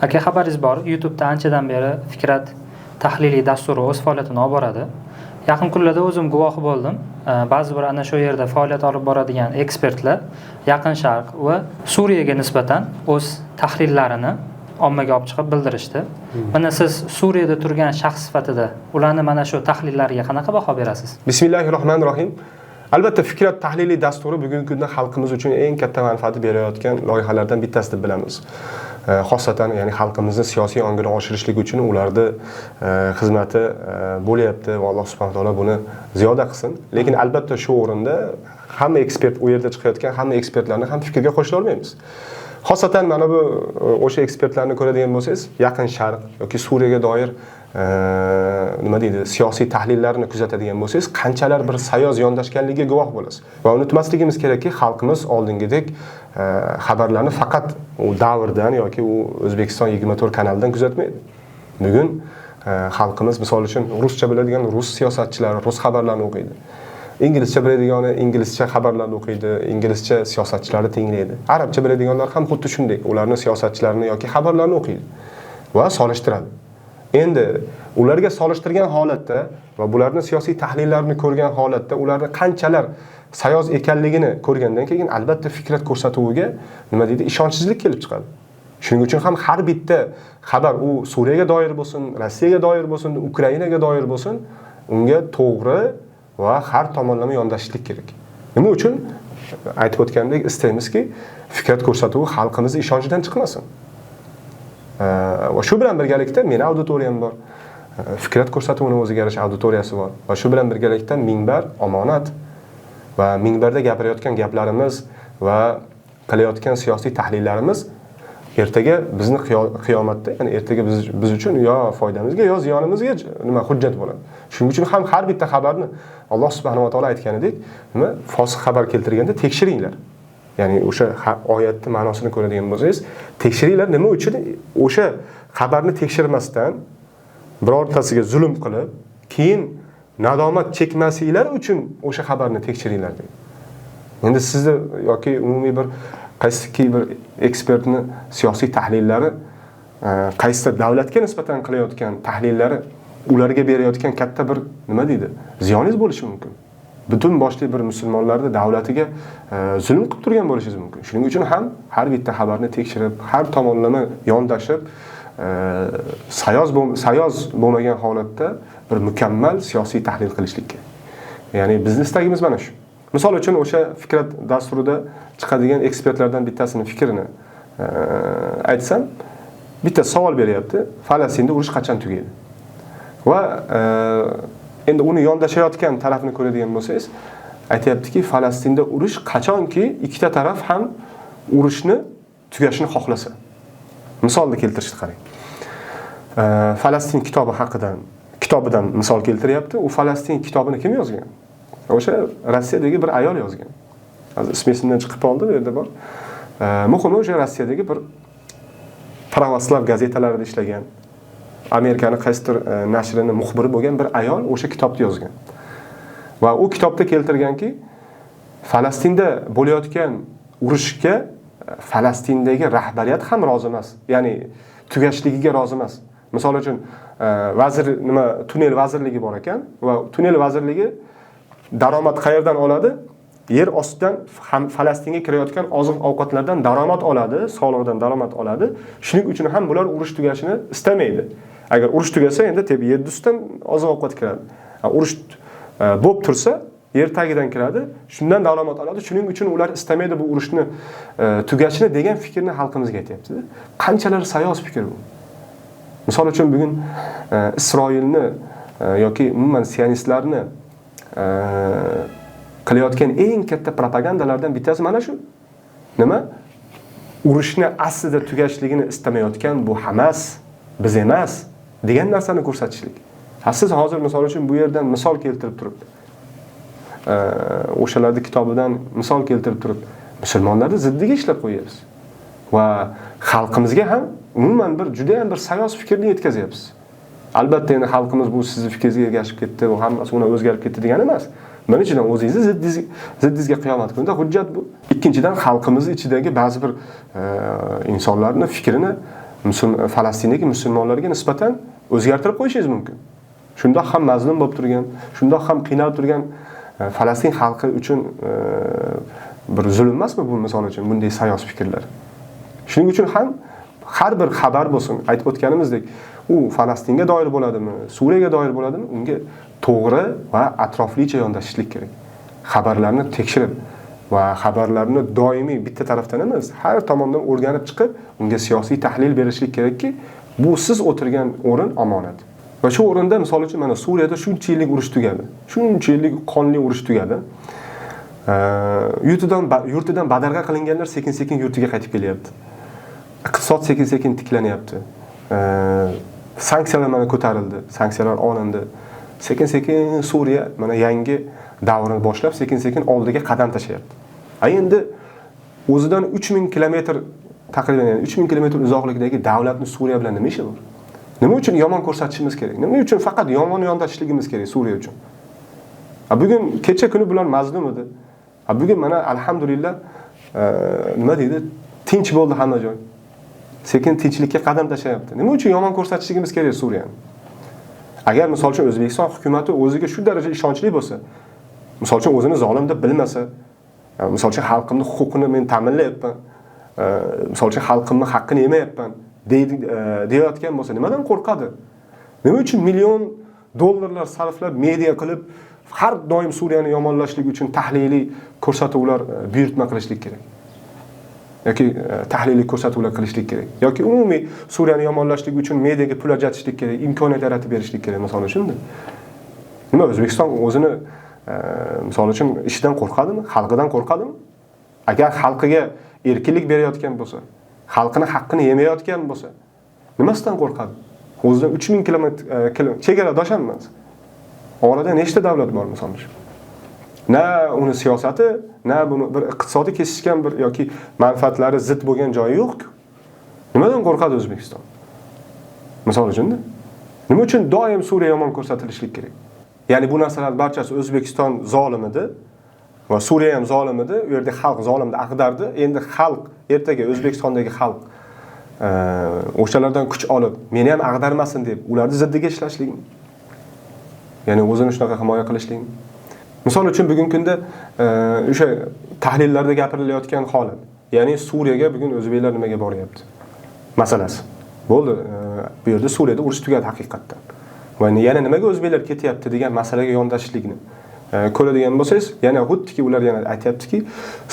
Aka, xabaringiz bor, YouTube'da anchadan beri Fikrat tahliliy dasturi o'z faoliyatini olib boradi. Yaqin kunlarda o'zim guvohi bo'ldim. Ba'zi bir ana shu yerda faoliyat olib boradigan ekspertlar Yaqin Sharq va Suriyaga nisbatan o'z tahlillarini ommaga olib chiqib bildirishdi. Mana siz Suriyada turgan shaxs sifatida ularni mana shu tahlillariga qanaqa baho berasiz? Bismillahirrohmanirrohim. Albatta Fikrat tahliliy dasturi bugungi kunda xalqimiz uchun eng katta manfaat berayotgan loyihalardan bittasi deb bilamiz. Xosatan ya'ni xalqimizni siyosiy ongini oshirishlik uchun ularda xizmati bo'lyapti va Alloh subhanahu va taolo buni ziyoda qilsin. Lekin albatta shu o'rinda hamma ekspert u yerda chiqayotgan hamma ekspertlarni ham fikrga qo'shila olmaymiz. Xosatan mana bu o'sha ekspertlarni ko'radigan bo'lsangiz, Yaqin Sharq yoki Suriyaga doir nima deydi, siyosiy tahlillarni kuzatadigan bo'lsangiz, qanchalar bir sayoz yondashganligiga guvoh bo'lasiz. Va unutmasligimiz kerakki, xalqimiz oldingidek xabarlarni faqat u davrdan yoki u O'zbekiston 24 kanalidan kuzatmaydi. Bugun xalqimiz misol uchun ruscha biladigan rus siyosatchilari rus xabarlarini o'qiydi. Inglizcha biladiganlar inglizcha xabarlarni o'qiydi, inglizcha siyosatchilarni tinglaydi. Arabcha biladiganlar ham xuddi shunday, ularning siyosatchilarini yoki xabarlarini o'qiydi va solishtiradi. Endi ularga solishtirgan holatda va bularning siyosiy tahlillarini ko'rgan holatda ularning qanchalar sayoz ekanligini ko'rgandan keyin albatta Fikrat ko'rsatuviga nima deydi, ishonchsizlik kelib chiqadi. Shuning uchun ham har bitta xabar u Suriyaga doir bo'lsin, Rossiyaga doir bo'lsin, Ukrainaga doir bo'lsin, unga to'g'ri va har tomonlama yondashishlik kerak. Nima uchun? Aytib o'tgandek istaymizki, Fikrat ko'rsatuvi xalqimizning ishonchidan chiqmasin. Va shu bilan birgalikda meni auditoriyam bor. Fikrat ko'rsatuvining o'ziga yarasha auditoriyasi bor. Va shu bilan birgalikda minbar omonat va minbarda gapirayotgan gaplarimiz va qilayotgan siyosiy tahlillarimiz ertaga bizni qiyomatda, ya'ni ertaga biz uchun yo foydamizga yo ziyonimizga nima hujjat bo'ladi. Shuning uchun ham har bitta xabarni Alloh subhanahu va taolo aytganidek, nima fosiq xabar keltirganda tekshiringlar. Ya'ni o'sha oyatning ma'nosini ko'radigan bo'lsangiz, tekshiringlar. Nima uchun? O'sha xabarni tekshirmasdan birortasiga zulm qilib, keyin nadomat chekmasinglar uchun o'sha xabarni tekshiringlar deydi. Endi sizni yoki umumiy bir qaysiki bir ekspertni siyosiy tahlillari, qaysi davlatga nisbatan qilayotgan tahlillari ularga berayotgan katta bir nima deydi, ziyoningiz bo'lishi mumkin. Butun boshli bir musulmonlarning davlatiga zulm qilib turgan bo'lishingiz mumkin. Shuning uchun ham har bitta xabarni tekshirib, har tomonlama yondashib, sayoz bo'lmagan holatda bir mukammal siyosiy tahlil qilishlik kerak. Ya'ni bizning istagimiz mana shu. Misol uchun o'sha Fikrat dasturida chiqadigan ekspertlardan bittasini fikrini aytsam, bitta savol beryapti. Falastinda urush qachon tugaydi? Va endi uni yondashayotgan tarafni ko'radigan bo'lsangiz, aytayaptiki, Falastinda urush qachonki ikkita taraf ham urushni tugashini xohlasa. Misolni keltirishni qarang. Falastin kitobidan misol keltiryapti. U Falastin kitobini kim yozgan? O'sha Rossiyadagi bir ayol yozgan. Hozir ismi esimdan chiqib qoldi, bu yerda bor. Muhimi o'sha Rossiyadagi bir pravoslav gazetalarida ishlagan, Amerikaning qaysidir nashrining muxbiri bo'lgan bir ayol o'sha kitobni yozgan. Va u kitobda keltirganki, Falastinda bo'layotgan urushga Falastindagi rahbariyat ham rozi emas. Ya'ni tugashligiga rozi emas. Misol uchun tunnel vazirligi bor ekan va tunnel vazirligi daromad qayerdan oladi? Yer ostidan Falastinga kirayotgan oziq-ovqatlardan daromad oladi, soliqdan daromad oladi. Shuning uchun ham bular urush tugashini istamaydi. Agar urush tugasa, endi yer ustidan oziq-ovqat kiradi. Urush bo'lib tursa, yer tagidan kiradi, shundan daromad oladi. Shuning uchun ular istamaydi bu urushni tugashini degan fikrni xalqimizga aytayapti. Qanchalar sayoz fikr bu. Misol uchun bugun Isroilni yoki umuman sionistlarni qilayotgan eng katta propagandalardan bittasi mana shu. Nima? Urushni aslida tugashligini istamayotgan bu Hamas, biz emas degan narsani ko'rsatishlik. Siz hozir misol uchun bu yerdan misol keltirib turib, o'shalarning kitobidan misol keltirib turib, musulmonlarning ziddiga ishlab qo'yapsiz. Va xalqimizga ham umuman juda ham bir sayoz fikrni yetkazyapsiz. Albatta endi xalqimiz bu sizning fikringizga ergashib ketdi, u hammasi uni o'zgarib ketdi degani emas. Birinchidan o'zingizni ziddingizga qiyomat kunida hujjat bu. Ikkinchidan xalqimiz ichidagi ba'zi bir insonlarning fikrini Falastindagi musulmonlarga nisbatan o'zgartirib qo'yishingiz mumkin. Shundoq ham mazlum bo'lib turgan, shundoq ham qiynalib turgan Falastin xalqi uchun bir zulm emasmi bu, misol uchun bunday sayoz fikrlar? Shuning uchun ham har bir xabar bo'lsin, aytib o'tganimizdek, u Falastinga doir bo'ladimi, Suriyaga doir bo'ladimi, unga to'g'ri va atroflicha yondashishlik kerak. Xabarlarni tekshirib va xabarlarni doimiy bitta tarafdan emas, har tomondan o'rganib chiqib, unga siyosiy tahlil berishlik kerakki, bu siz o'tirgan o'rin omonat. Va shu o'rinda misol uchun mana Suriyada shuncha yillik urush tugadi. Shuncha yillik qonli urush tugadi. Yurtidan badarg'a qilinganlar sekin-sekin yurtiga qaytib kelyapti. Iqtisod sekin-sekin tiklanyapti. Sanksiyalar mana ko'tarildi, sanksiyalar olindi. Sekin-sekin Suriya mana yangi davrini boshlab, sekin-sekin oldiga qadam tashlayapti. Endi o'zidan 3000 kilometr, taqriban 3000 kilometr uzoqlikdagi davlatni Suriya bilan nima ishi bor? Nima uchun yomon ko'rsatishimiz kerak? Nima uchun faqat yomon yondashishligimiz kerak Suriya uchun? Bugun kecha kuni bilan mazlum edi. Bugun mana alhamdulillah nima deydi? Tinch bo'ldi hamma joy. Sekin tinchlikka qadam tashlayapti. Nima uchun yomon ko'rsatishligimiz kerak Suriyani? Agar misol uchun O'zbekiston hukumatı o'ziga shu darajada ishonchli bo'lsa, misol uchun o'zini zolim deb bilmasa, misol uchun xalqimning huquqini men ta'minlayapman, misol uchun xalqimning haqqini yemayapman deyotgan bo'lsa, nimadan qo'rqadi? Nima uchun million dollarlar sarflab media qilib har doim Suriyani yomonlashlik uchun tahliliy ko'rsatuvlar buyurtma qilishlik kerak? Yoki tahliliy ko'rsatuvlar qilishlik kerak. Yoki umumiy Suriyani yomonlashlik uchun mediaga pul ajratishlik kerak, imkoniyat yaratib berishlik kerak, misol uchun. Nima O'zbekiston o'zini misol uchun ishidan qo'rqadimi? Xalqidan qo'rqadimi? Agar xalqiga erkinlik berayotgan bo'lsa, xalqini haqqini yemayotgan bo'lsa, nimasidan qo'rqadi? O'zidan 3000 kilometr chegaradosh emas. Orada nechta davlat bor misol uchun? Na uni siyosati, na buni bir iqtisodiy kesishgan bir yoki manfaatlari zid bo'lgan joyi yo'q-ku. Nimadan qo'rqadi O'zbekiston? Misol uchun, nima uchun doim Suriya yomon ko'rsatilishlik kerak? Ya'ni bu narsalar barchasi O'zbekiston zolim edi va Suriya ham zolim edi. U yerda xalq zolimni ag'dardi. Endi xalq, ertaga O'zbekistondagi xalq o'shalardan kuch olib, meni ham ag'darmasin deb ularni ziddiga ishlashligimi? Ya'ni o'zini shunaqa himoya qilishligimi? Misol uchun bugungi kunda o'sha tahlillarda gapirilayotgan holat, ya'ni Suriyaga bugun o'zbeklar nimaga boryapti masalasi. Bo'ldi, bu yerda Suriyada urush tugadi haqiqatdan. Va yana nimaga o'zbeklar ketyapti degan masalaga yondashishlikni ko'radigan bo'lsangiz, yana xuddiki ular yana aytayaptiki,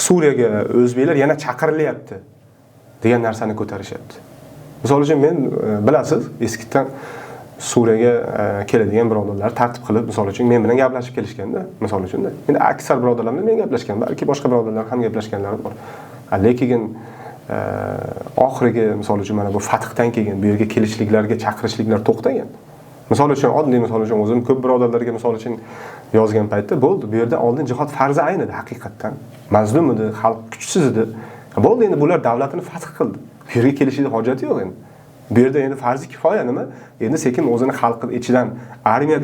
Suriyaga o'zbeklar yana chaqirilyapti degan narsani ko'tarishyapti. Misol uchun men bilasiz, eskidan Suriyaga keladigan birodarlar tartib qilib, misol uchun men bilan gaplashib kelishganda, misol uchun endi aksar birodarlar bilan men gaplashgan, balki boshqa birodarlar ham gaplashganlari bor. Lekin oxirgi misol uchun mana bu fathdan keyin bu yerga kelishliklarga chaqirishliklar to'xtagan. Misol uchun oddiy misol uchun o'zim ko'p birodarlarga misol uchun yozgan paytda bo'ldi, bu yerda oldin jihod farzi ayn edi haqiqatdan. Mazlum edi, xalq kuchsiz edi. Bo'ldi, endi bular davlatini fath qildi. Bu yerga kelishning hojati yo'q endi. Bu yerda endi farzi kifoya nima? Endi sekin o'zini xalqi ichidan armiya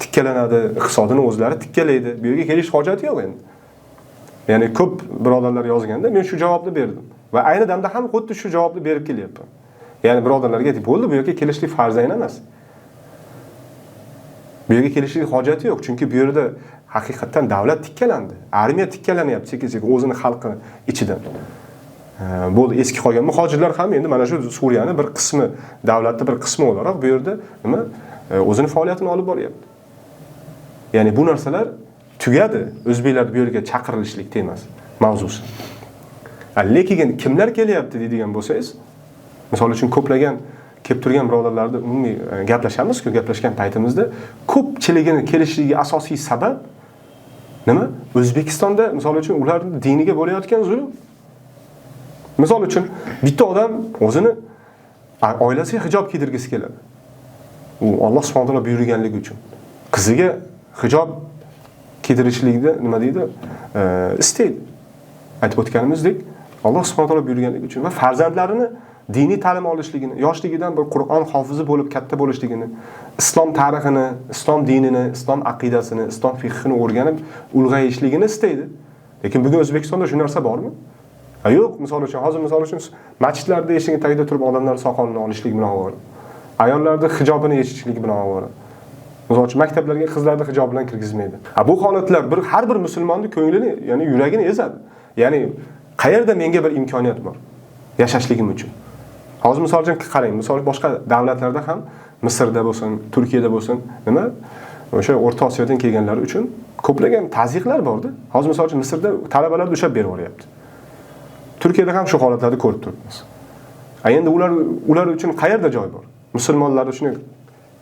tikkalanadi, iqtisodini o'zlari tikkalaydi. Bu yerga kelish hojati yo'q endi. Ya'ni ko'p birodarlar yozganda men shu javobni berdim va ayni damda ham xuddi shu javobni berib kelyapman. Ya'ni birodarlarga aytib, bo'ldi, bu yerga kelishlik farz ayn emas. Bu yerga kelishlik hojati yo'q, chunki bu yerda haqiqatan davlat tikkalandi. Armiya tikkalanyapti sekin-sekin o'zini xalqi ichidan. Bo'ldi, eski qolgan muhojirlar ham endi mana shu Suriyani bir qismi, davlatning bir qismi o'laroq bu yerda nima o'zini faoliyatini olib boryapti. Ya'ni bu narsalar tugadi, o'zbeklar bu yerga chaqirilishlik emas mavzusi. Lekin kimlar kelyapti deydigan bo'lsangiz, misol uchun ko'plagan kelib turgan birodarlarni umumiy gaplashamiz-ku, gaplashgan paytimizda ko'pchiligini kelishligi asosiy sabab nima? O'zbekistonda misol uchun ularning diniga bo'layotgan zulm. Misol uchun bitta odam o'zini oilasiga hijob kiydirgisi keladi. U Alloh subhanahu va taolo buyurganligi uchun. Qiziga hijob kiydirishlikni nima deydi? Istaydi. Aytib o'tganimizdek, Alloh subhanahu va taolo buyurganligi uchun va farzandlarini diniy ta'lim olishligini, yoshligidan bir Qur'on hofizi bo'lib katta bo'lishligini, islom tarixini, islom dinini, islom aqidasini, islom fiqhini o'rganib ulg'ayishligini istaydi. Lekin bugun O'zbekistonda shu narsa bormi? Yo'q, misol uchun hozir misol uchun masjidlarda eshigi tagida turib odamlar soqolini olishlik bilan ovora. Ayollarning hijobini yechishlik bilan ovora. Misol uchun maktablarga qizlarni hijob bilan kirgizmaydi. Bu holatlar har bir musulmonning ko'nglini, ya'ni yuragini ezadi. Ya'ni qayerda menga bir imkoniyat bor yashashligim uchun. Hozir misol uchun qarang, misol boshqa davlatlarda ham Misrda bo'lsin, Turkiyada bo'lsin, nima? O'sha O'rta Osiyodan kelganlar uchun ko'plagan tazyiqlar bor-da. Hozir misol uchun Misrda talabalar ushab berib yuryapti. Turkiyada ham shu holatlarni ko'rib turibmiz. Endi ular uchun qayerda joy bor? Musulmonlar uchun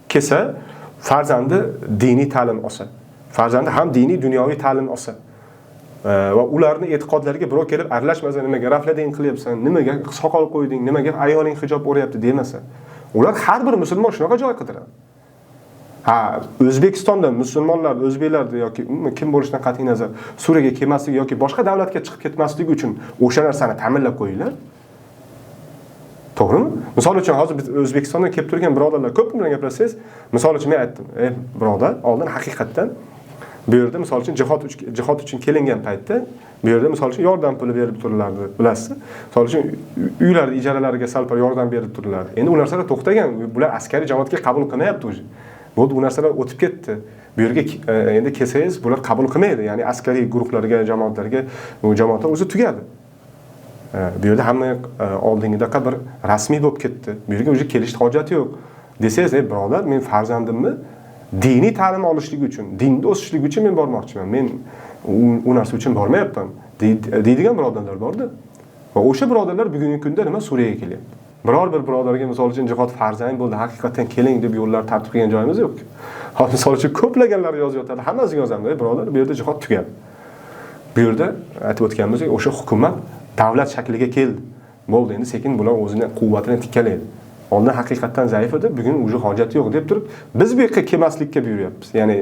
kelsa, farzandi diniy ta'lim olsa, farzandi ham diniy dunyoviy ta'lim olsa va ularning e'tiqodlariga birov kelib aralashmasa, nimaga raflading qilyapsan, nimaga soqol qo'yding, nimaga ayoling hijob o'rayapti demasa, ular har bir musulmon shunaqa joy qidiradi. O'zbekistonda musulmonlar, o'zbeklar yoki kim bo'lishidan qat'iy nazar Suriyaga kelmasligi yoki boshqa davlatga chiqib ketmasligi uchun o'sha narsani ta'minlab qo'yinglar. To'g'rimi? Misol uchun hozir biz O'zbekistondan kelib turgan birodarlar ko'p bilan gaplashsangiz, misol uchun men aytdim, birodar, oldin haqiqatdan bu yerda misol uchun jihod uchun kelingan paytda bu yerda misol uchun yordam puli berib turilardi, bilasizmi? Misol uchun uylar ijaralariga salpar yordam berib turilardi. Endi u narsalar to'xtagan, bular askariy jamoatga qabul qilmayapti o'zi. Bu narsalar o'tib ketdi. Bu yerga endi kelsangiz bular qabul qilmaydi. Ya'ni askariy guruhlarga, jamoatlarga u jamoatlar o'zi tugadi. Bu yerda hamma oldingidaqa bir rasmiy bo'lib ketdi. Bu yerga o'zi kelishning hojati yo'q. Desangiz, birodar, men farzandimni diniy ta'lim olishligi uchun, dinda o'sishligi uchun men bormoqchiman. Men u narsa uchun bormayapman deydigan birodarlar bor-da. Va o'sha birodarlar bugungi kunda nima Suriyaga kelyapti. Biror bir birodarga misol uchun jihod farzand bo'ldi, haqiqatan keling deb yo'llar tartib qilgan joyimiz yo'q. Hozir misol uchun ko'plaganlar yozyapti, hammasi yozamiz, birodar, bu yerda jihod tugadi. Bu yerda aytib o'tganimizdek, o'sha hukumat davlat shakliga keldi. Bo'ldi, endi sekin bular o'zining quvvatini tikkalaydi. Oldin haqiqatan zaif edi, bugun o'sha hojati yo'q deb turib, biz bu yerga kelmaslikka buyuryapmiz. Ya'ni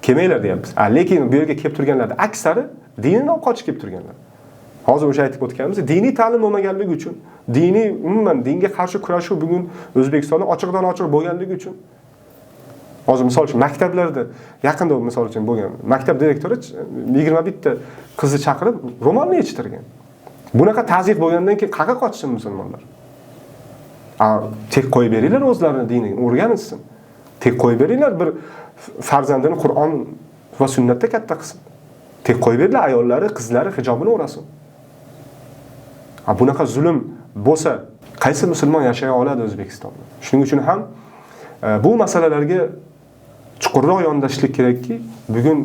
kelmanglar deyapmiz. Lekin bu yerga kelib turganlarning aksari dinidan qochib kelib turganlar. Hozir o'sha aytib o'tganimiz, diniy ta'lim bo'lmaganligi uchun, diniy umuman dinga qarshi kurashuv bugun O'zbekistonda ochiqdan ochiq bo'lganligi uchun. Hozir misol uchun maktablarda yaqinda misol uchun bo'lgan maktab direktori 21 ta qizni chaqirib ro'molni yechtirgan. Bunaqa tazyiq bo'lgandan keyin qayerga qochsin musulmonlar? Tek qo'yib beringlar o'zlarini dinini o'rganishsin. Tek qo'yib beringlar bir farzandini Qur'on va sunnatda katta qilsin. Tek qo'yib beringlar ayollari, qizlari hijobini o'rasin. Bunaqa zulm bo'lsa, qaysi musulmon yashay oladi O'zbekistonda? Shuning uchun ham bu masalalarga chuqurroq yondashishlik kerakki, bugun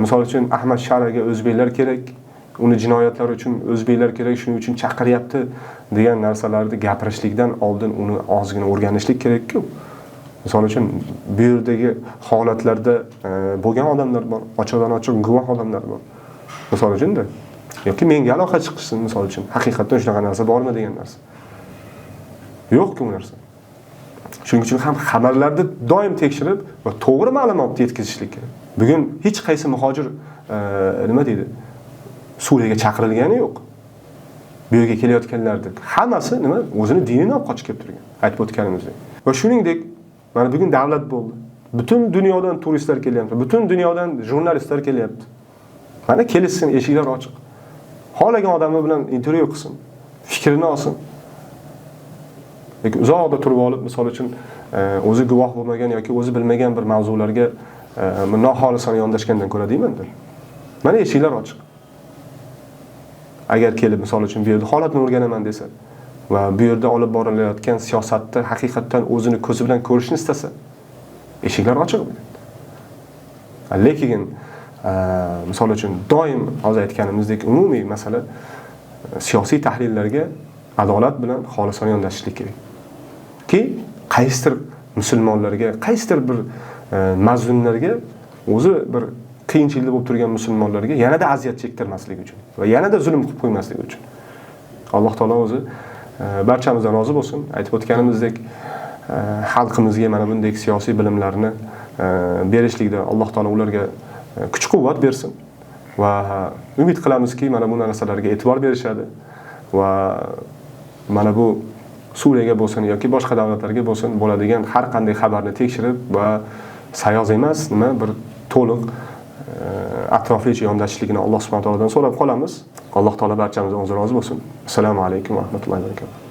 misol uchun Ahmad Sharaga o'zbeklar kerak, uni jinoyatlari uchun o'zbeklar kerak, shuning uchun chaqiryapti degan narsalarni gapirishlikdan oldin uni ozgina o'rganishlik kerak-ku. Misol uchun bu yerdagi holatlarda bo'lgan odamlar bor, ochiqdan ochiq guvoh odamlar bor. Misol uchun-da yoki menga aloqa chiqishsin misol uchun. Haqiqatan shunaqa narsa bormi degan narsa. Yo'q-ku bu narsa. Shuning uchun ham xabarlarni doim tekshirib va to'g'ri ma'lumotni yetkazishlik kerak. Bugun hech qaysi muhojir nima deydi? Suriyaga chaqirilgani yo'q. Bu yerga kelayotganlarning hammasi nima? O'zini dinini olib qochib kelib turgan. Aytib o'tganimizdek. Va shuningdek, mana bugun davlat bo'ldi. Butun dunyodan turistlar kelyapti. Butun dunyodan jurnalistlar kelyapti. Mana kelishsin, eshiklar ochiq. Xohlagan odami bilan intervyu qilsin, fikrini olsin. Lekin uzoqda turib olib, misol uchun o'zi guvoh bo'lmagan yoki o'zi bilmagan bir mavzularga noxolisona yondashgandan ko'ra deyman-da. Mana eshiklar ochiq. Agar kelib misol uchun bu yerda holatni o'rganaman desa va bu yerda olib borilayotgan siyosatda haqiqatan o'zini ko'zi bilan ko'rishni istasa, eshiklar ochiq. Lekin misol uchun doim hozir aytganimizdek umumiy masala siyosiy tahlillarga adolat bilan xolisona yondashishlik kerak. Ki qaysidir musulmonlarga, qaysidir bir mazlumlarga o'zi bir qiyinchilikda bo'lib turgan musulmonlarga yanada aziyat chektirmaslik uchun va yanada zulm qilib qo'ymaslik uchun. Alloh taolo o'zi barchamizdan rozi bo'lsin. Aytib o'tganimizdek xalqimizga mana bunday siyosiy bilimlarni berishlikda Alloh taolo ularga kuch-quvvat bersin va umid qilamizki, mana bu narsalarga e'tibor berishadi va mana bu Suriyaga bo'lsin yoki boshqa davlatlarga bo'lsin bo'ladigan har qanday xabarni tekshirib va sayoz emas, nima bir to'liq atroflicha yondashishligini Alloh subhanahu va taolodan so'rab qolamiz. Alloh taolo barchamizdan o'zi rozi bo'lsin. Assalomu alaykum va rahmatullohi va barakatuh.